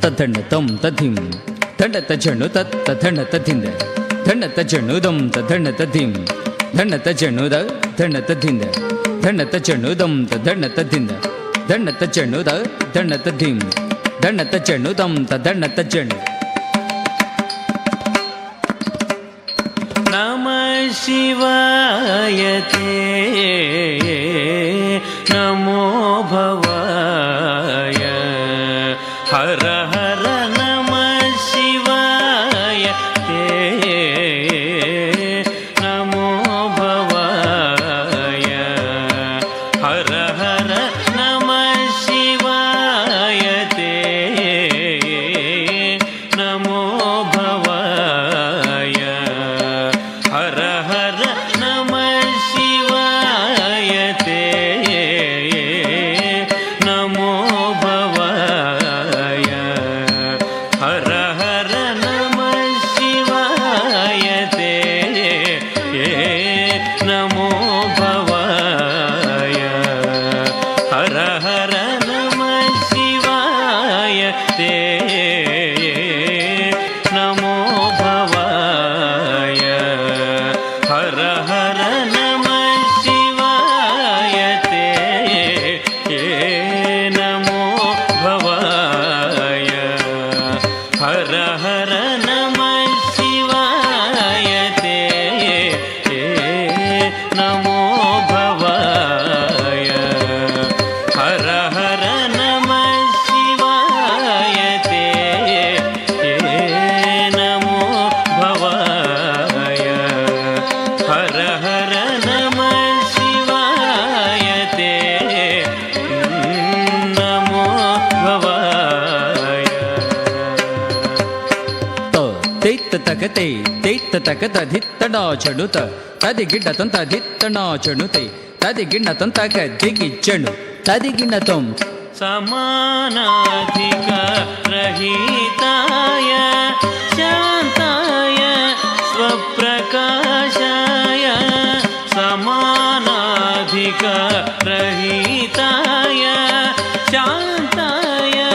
ತಥಣ್ಣ ತಂ ತಧಿಂ ಧಣ್ಣ ತಜಣ್ಣು ತತ್ ತಥಣ್ಣ ತಧಿಂದ ಧಣ್ಣ ತಜಣ್ಣು ದಂ ತಧಣ್ಣ ತಧಿಂ ಧಣ್ಣ ತಜಣ್ಣು the ಧಣ್ಣ ತಧಿಂದ ಧಣ್ಣ ತಜಣ್ಣು ದಂ ತಧಣ್ಣ ತಧಿಂದ ಧಣ್ಣ ತಜಣ್ಣು the ಧಣ್ಣ ತಧಿಂ ಧಣ್ಣ ತಜಣ್ಣು ದಂ ತಧಣ್ಣ ತಜಣ್ಣು. ನಮಃ ಶಿವಾಯ ತೇ ನಮೋ ಭವಾಯ ಹರ ಹರ ನಮಃ ಶಿವಾಯ ತೇ ನಮೋ ಭವಾಯ ಹರ ಹರ ನಮಃ ಶಿವಾಯ ತೇ ನಮೋ ಭವಾಯ ಹರ ಹರ ನಮಃ ಶಿವಾಯ ತೇ ನಮೋ ಭವಾಯ ಹರ ಹರ ನಮಃ ಶಿವಾಯ ತೇ ನಮೋ ಭವಾಯ ಹರ ಹರ ನಮಃ ಶಿವಾಯ ತೇ ನಮೋ ಭವಾಯ ಹರ ಹರ ನಮಃ ಶಿವಾಯ ತೇ ನಮೋ ಭವಾಯ ಹರ ಹರ ನಮಃ ಶಿವಾಯ ತೇ ನಮೋ ಭವಾಯ ಹರ ಹರ ನಮಃ ಶಿವಾಯ ತೇ ನಮೋ ಭವಾಯ ಹರ ಹರ ನಮಃ ಶಿವಾಯ ತೇ ನಮೋ ಭವಾಯ. ತೈತ್ತ ತಕತೆ ತೈತ್ತ ತಕತ ಧಿತ್ತಡ ಚಣುತ ತದಿಗಿಣ್ಣ ತಂತ ಧಿತ್ತಣ ಚಣುತೆ ತದಿಗಿಣ್ಣ ತಂತ ದಿಗಿ ಚಣು ತದಿಗಿಣ್ಣ ತೊಂ ಸಮಾನಾಧಿಕ ರಹಿತಾಯ ಶಾಂತಾಯ ಸ್ವಪ್ರಕಾಶಾಯ ಸಮಾನಾಧಿಕ